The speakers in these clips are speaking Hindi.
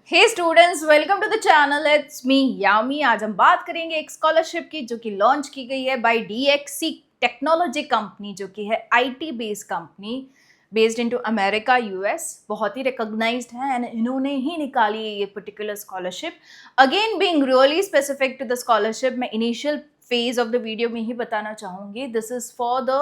Hey students, welcome to the channel. It's me Yami. आज हम बात करेंगे एक स्कॉलरशिप की जो कि लॉन्च की गई है बाय डीएक्सी टेक्नोलॉजी कंपनी, जो कि है IT based company based into America US. बहुत ही रिकॉग्नाइज्ड है एंड इन्होंने ही निकाली है ये particular scholarship. Again being really specific to the scholarship, मैं initial phase of the video में ही बताना चाहूँगी, this is for the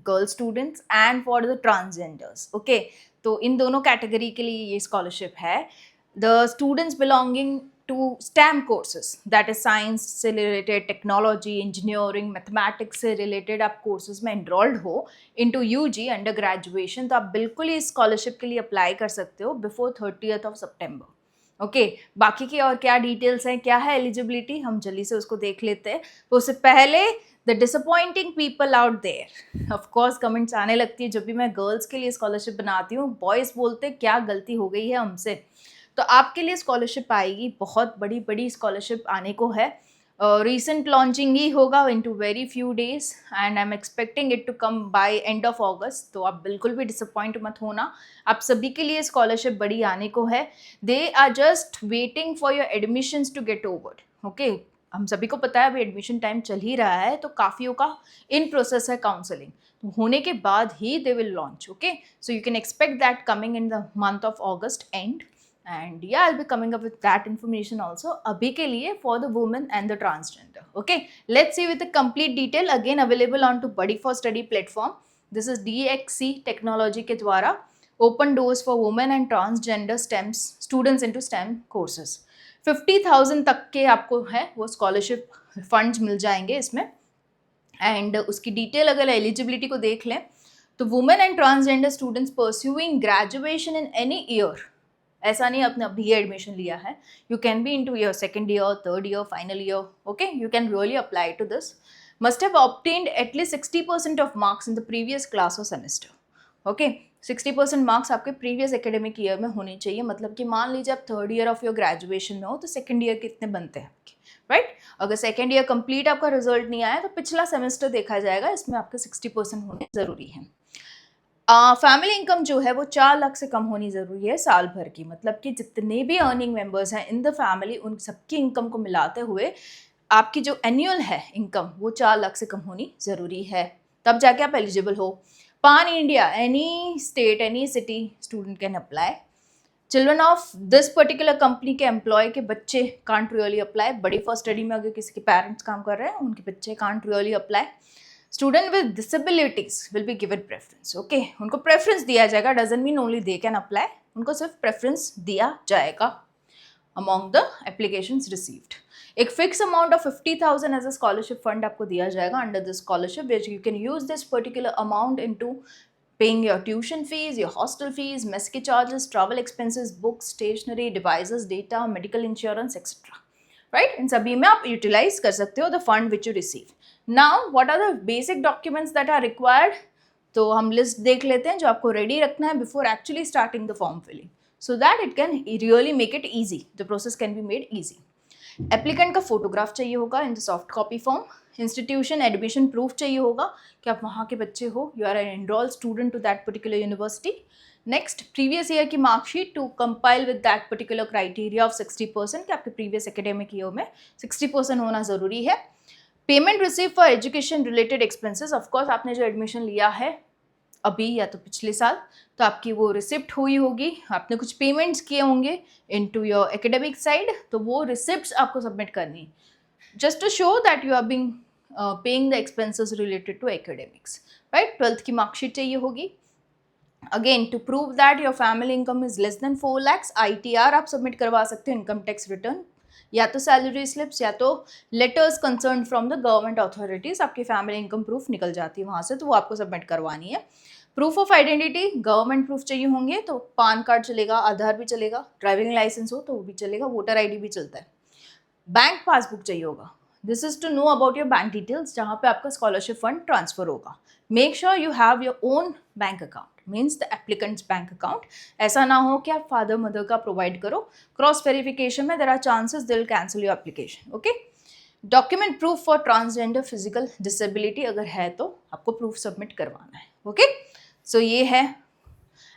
girl students and for the transgenders. Okay, तो इन दोनों कैटेगरी के लिए ये स्कॉलरशिप है। The students belonging to STEM courses, that is science से रिलेटेड, टेक्नोलॉजी, इंजीनियरिंग, मैथमेटिक्स से रिलेटेड आप कोर्सेज में एनरोल्ड हो इनटू यूजी अंडर ग्रेजुएशन, तो आप बिल्कुल ही स्कॉलरशिप के लिए अप्लाई कर सकते हो before 30th of September. Okay, बाकी की और क्या डिटेल्स हैं, क्या है एलिजिबिलिटी, हम जल्दी से उसको देख लेते हैं। तो उससे पहले the disappointing people out there, of course comments आने लगती है जब भी मैं गर्ल्स के लिए स्कॉलरशिप बनाती हूँ। बॉयज़ बोलते क्या गलती हो गई है हमसे। तो आपके लिए स्कॉलरशिप आएगी, बहुत बड़ी बड़ी स्कॉलरशिप आने को है। रिसेंट लॉन्चिंग ही होगा into very few days and I am expecting it to come by end of August. तो आप बिल्कुल भी डिसअपॉइंट मत होना, आप सभी के लिए स्कॉलरशिप बड़ी आने को है। They are just waiting for your admissions to get over. Okay, हम सभी को पता है अभी एडमिशन टाइम चल ही रहा है, तो काफ़ियों का इन प्रोसेस है काउंसलिंग, तो होने के बाद ही they will launch. Okay, so you can expect that coming in the month of August end, and yeah, I'll be coming up with that information also abhi ke liye for the women and the transgender. Okay, let's see with the complete detail, again available on to Buddy for Study platform. This is DXC technology ke dwara open doors for women and transgender STEM students into STEM courses. 50,000 तक के आपको है वो स्कॉलरशिप फंड्स मिल जाएंगे इसमें। एंड उसकी डिटेल अगर एलिजिबिलिटी को देख लें तो women and transgender students pursuing graduation in any year, ऐसा नहीं आपने अभी एडमिशन लिया है, you can be into your second year, third year, final year, okay, you can really apply to this, must have obtained at least 60% of marks in the previous class और सेमेस्टर। ओके, 60% मार्क्स आपके प्रीवियस एकेडमिक ईयर में होने चाहिए। मतलब कि मान लीजिए आप third year of your graduation में हो तो सेकंड ईयर कितने बनते हैं आपके, राइट? अगर सेकंड ईयर कंप्लीट आपका रिजल्ट नहीं आया तो पिछला सेमेस्टर देखा जाएगा, इसमें आपके 60% होने ज़रूरी है। फैमिली इनकम जो है वो 4 लाख से कम होनी ज़रूरी है साल भर की। मतलब कि जितने भी अर्निंग मेंबर्स हैं इन द फैमिली, उन सबकी इनकम को मिलाते हुए आपकी जो एनुअल है इनकम वो 4 लाख से कम होनी ज़रूरी है, तब जाके आप एलिजिबल हो। पान India, any state, any city student can apply. Children of this particular company के एम्प्लॉय के बच्चे कांट रियली अप्लाई। बड़ी फर्स्ट स्टडी में अगर किसी के पेरेंट्स काम कर रहे हैं उनके बच्चे can't really apply. Student with disabilities will be given preference. Okay, उनको प्रेफरेंस दिया जाएगा, doesn't mean only they can apply, उनको सिर्फ प्रेफरेंस दिया जाएगा अमॉन्ग द एप्लीकेशंस रिसीव्ड। एक fix amount of 50,000 as a scholarship fund आपको दिया जाएगा under this scholarship, which you can use this particular amount into paying your tuition fees, your hostel fees, mess के charges, travel expenses, books, stationery, devices, data, medical insurance, etc. Right? इन सभी में आप utilize कर सकते हो the fund which you receive. Now, what are the basic documents that are required? तो हम लिस्ट देख लेते हैं जो आपको रेडी रखना है before actually starting the form filling, so that it can really make it easy. The process can be made easy. Applicant का फोटोग्राफ चाहिए होगा in the soft copy form. Institution admission proof चाहिए होगा कि आप वहाँ के बच्चे हो, you are an enrolled student to that particular university. Next, previous year की marksheet to compile with that particular criteria of 60%, कि आपके प्रीवियस एकेडमिक ईयर में 60% होना ज़रूरी है। Payment receive for education related expenses, of course आपने जो एडमिशन लिया है अभी या तो पिछले साल, तो आपकी वो रिसिप्ट हुई होगी, आपने कुछ पेमेंट्स किए होंगे इनटू योर एकेडमिक साइड, तो वो रिसिप्ट्स आपको सबमिट करनी, just to show that you are being paying the expenses related to academics, right? 12th की मार्कशीट चाहिए होगी। Again, to prove that your family income is less than 4 lakhs, ITR आप सबमिट करवा सकते हो, इनकम टैक्स रिटर्न, या तो सैलरी स्लिप्स या तो letters concern from the government authorities, आपकी फैमिली इनकम प्रूफ निकल जाती है वहाँ से, तो वो आपको सबमिट करवानी है। Proof of identity, government proof चाहिए होंगे, तो पान कार्ड चलेगा, आधार भी चलेगा, ड्राइविंग लाइसेंस हो तो वो भी चलेगा, वोटर ID भी चलता है। बैंक पासबुक चाहिए होगा, this is to know about your bank details, जहाँ पे आपका स्कॉलरशिप फंड ट्रांसफर होगा। Make sure you have your own bank account, means the applicant's bank account. ऐसा ना हो कि आप फादर मदर का प्रोवाइड करो, क्रॉस वेरिफिकेशन में there are chances they will cancel your application. Okay, document proof for transgender physical disability, अगर है तो आपको प्रूफ सबमिट करवाना है। ओके, सो ये है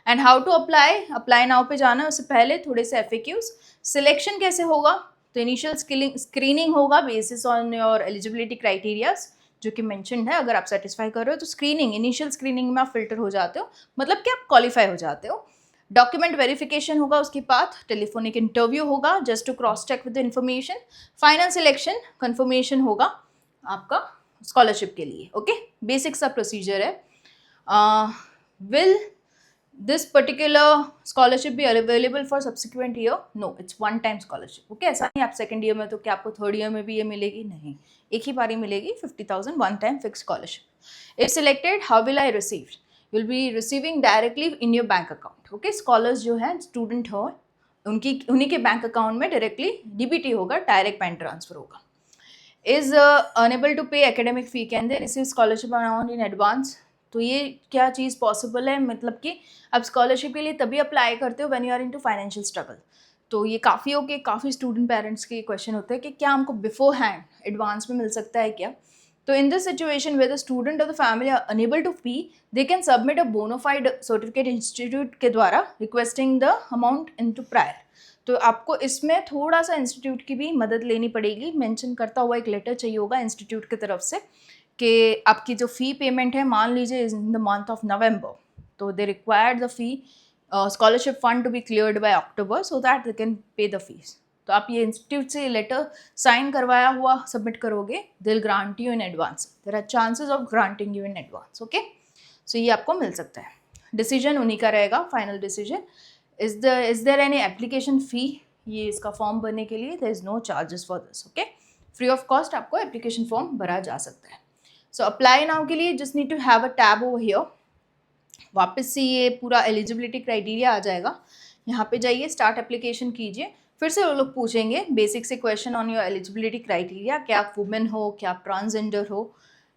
and how to apply, apply now पे जाना है। उससे पहले थोड़े से FAQs। सिलेक्शन कैसे होगा, तो इनिशियल स्क्रीनिंग होगा basis on your eligibility criterias जो कि मेंशन्ड है। अगर आप सेटिस्फाई कर रहे हो तो स्क्रीनिंग, इनिशियल स्क्रीनिंग में आप फिल्टर हो जाते हो, मतलब कि आप क्वालिफाई हो जाते हो। डॉक्यूमेंट वेरिफिकेशन होगा, उसके बाद टेलीफोनिक इंटरव्यू होगा just to cross check with the information. Final selection confirmation होगा आपका स्कॉलरशिप के लिए। ओके, बेसिक सा प्रोसीजर है। विल दिस पर्टिकुलर स्कॉलरशिप भी available for subsequent year? No, it's one time scholarship. Okay, ऐसा नहीं आप सेकंड ईयर में तो क्या आपको थर्ड ईयर में भी ये मिलेगी, नहीं, एक ही बारी मिलेगी। 50,000 one time fix scholarship. If selected, how will I receive? Will be receiving directly in your bank account. Okay, scholars जो हैं, स्टूडेंट हो, उन्हीं के बैंक अकाउंट में डायरेक्टली DBT होगा, डायरेक्ट बैंक ट्रांसफर होगा। इज अनेबल टू पे academic fee, can they receive scholarship amount in advance? तो ये क्या चीज़ पॉसिबल है, मतलब कि आप स्कॉलरशिप के लिए तभी अप्लाई करते हो when you are into financial struggle. तो ये काफ़ी ओके, काफ़ी स्टूडेंट पेरेंट्स के क्वेश्चन होते हैं कि क्या हमको बिफोर हैंड एडवांस में मिल सकता है क्या? तो in this situation where the student or the family are unable to pay, they can submit a bona fide certificate institute के द्वारा requesting the amount into prior। तो आपको इसमें थोड़ा सा इंस्टीट्यूट की भी मदद लेनी पड़ेगी। मेंशन करता हुआ एक लेटर चाहिए होगा इंस्टीट्यूट की तरफ से कि आपकी जो फ़ी पेमेंट है, मान लीजिए in the month of November, तो they required the fee scholarship fund to be cleared by October so that they can pay the fees. तो आप ये इंस्टीट्यूट से लेटर साइन करवाया हुआ सबमिट करोगे, they will grant you in advance. There are chances of granting you in advance. Okay, so ये आपको मिल सकता है। डिसीजन उन्हीं का रहेगा, final decision. Is there any application fee? ये इसका फॉर्म भरने के लिए there is no charges for this. Okay, free of cost आपको एप्लीकेशन फॉर्म भरा जा सकता है। सो अप्लाई नाउ के लिए just need to have a tab over here. वापस से ये पूरा एलिजिबिलिटी क्राइटेरिया आ जाएगा, यहाँ पे जाइए, स्टार्ट एप्लीकेशन कीजिए। फिर से वो लोग पूछेंगे बेसिक से question on your eligibility criteria, क्या आप वुमेन हो, क्या आप ट्रांसजेंडर हो,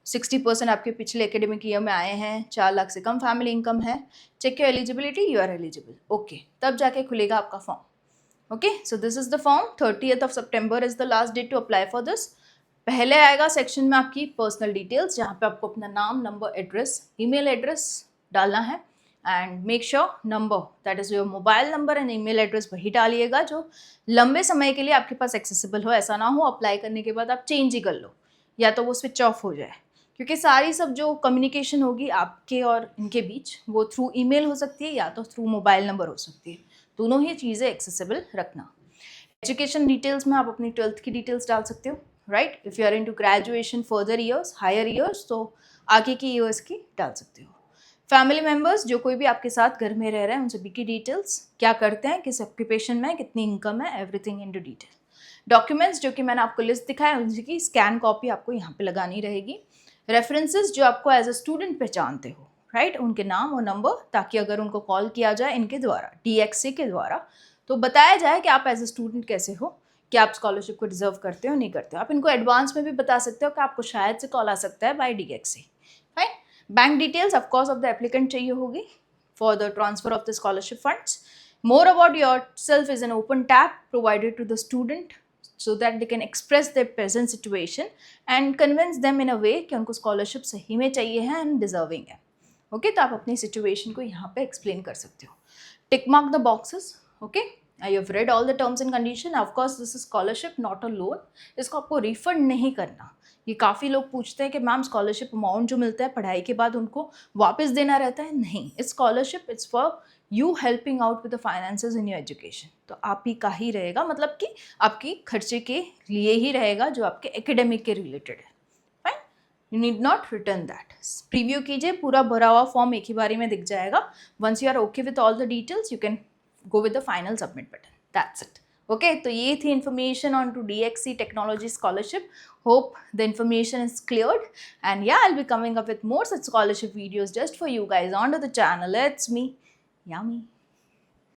60% आपके पिछले एकेडमिक ईयर में आए हैं, 4 लाख से कम फैमिली इनकम है, check your eligibility, you are eligible. Okay, तब जाके खुलेगा आपका फॉर्म। Okay, so this is the form. 30th September is the last date to apply for this. पहले आएगा सेक्शन में आपकी पर्सनल डिटेल्स, जहाँ पे आपको अपना नाम, नंबर, एड्रेस, ईमेल एड्रेस डालना है। And make sure number, that is your mobile number and email address वही डालिएगा जो लंबे समय के लिए आपके पास एक्सेसिबल हो। ऐसा ना हो अप्लाई करने के बाद आप चेंज ही कर लो या तो वो स्विच ऑफ हो जाए, क्योंकि सारी सब जो कम्युनिकेशन होगी आपके और इनके बीच वो थ्रू ईमेल हो सकती है या तो थ्रू मोबाइल नंबर हो सकती है। दोनों ही चीज़ें एक्सेसिबल रखना। एजुकेशन डिटेल्स में आप अपनी 12th की डिटेल्स डाल सकते हो, right. If you are into graduation, further years, higher years, तो आगे की ईयर्स की डाल सकते हो। फैमिली मेम्बर्स, जो कोई भी आपके साथ घर में रह रहे हैं, उन सभी की डिटेल्स, क्या करते हैं, किस ऑक्यूपेशन में, कितनी इनकम है, एवरीथिंग इनटू डिटेल। डॉक्यूमेंट्स जो कि मैंने आपको लिस्ट दिखाया उनकी स्कैन कॉपी आपको यहाँ पे लगानी रहेगी। रेफरेंसेस जो आपको एज अ स्टूडेंट पहचानते हो, राइट, उनके नाम और नंबर, ताकि अगर उनको कॉल किया जाए इनके द्वारा, DXC के द्वारा, तो बताया जाए कि आप एज अ स्टूडेंट कैसे हो, कि आप स्कॉलरशिप को डिजर्व करते हो नहीं करते हो। आप इनको एडवांस में भी बता सकते हो कि आपको शायद से कॉल आ सकता है by DXC। Fine. Bank details of course of the applicant चाहिए होगी for the transfer of the scholarship funds. More about yourself is an open tab provided to the student so that they can express their present situation and convince them in a way कि उनको स्कॉलरशिप सही में चाहिए है एंड डिजर्विंग है। ओके, तो आप अपनी सिचुएशन को यहाँ पे एक्सप्लेन कर सकते हो। Tick mark the boxes. Okay, I have read all the terms and condition. Of course this is scholarship not a loan. इसको आपको रिफंड नहीं करना। ये काफ़ी लोग पूछते हैं कि मैम स्कॉलरशिप अमाउंट जो मिलता है पढ़ाई के बाद उनको वापस देना रहता है। नहीं, इस scholarship it's for you helping out with the finances in your education. तो आप ही का ही रहेगा, मतलब कि आपकी खर्चे के लिए ही रहेगा जो आपके एकेडमिक के रिलेटेड है। Fine, you need not return that. Preview कीजिए, पूरा भरा हुआ फॉर्म एक ही बारी में दिख जाएगा। Once you are okay with all the details you can go with the final submit button, that's it. Okay, तो ये थी information on to DXC technology scholarship. Hope the information is cleared, and yeah, I'll be coming up with more such scholarship videos just for you guys onto the channel. It's me, Yami.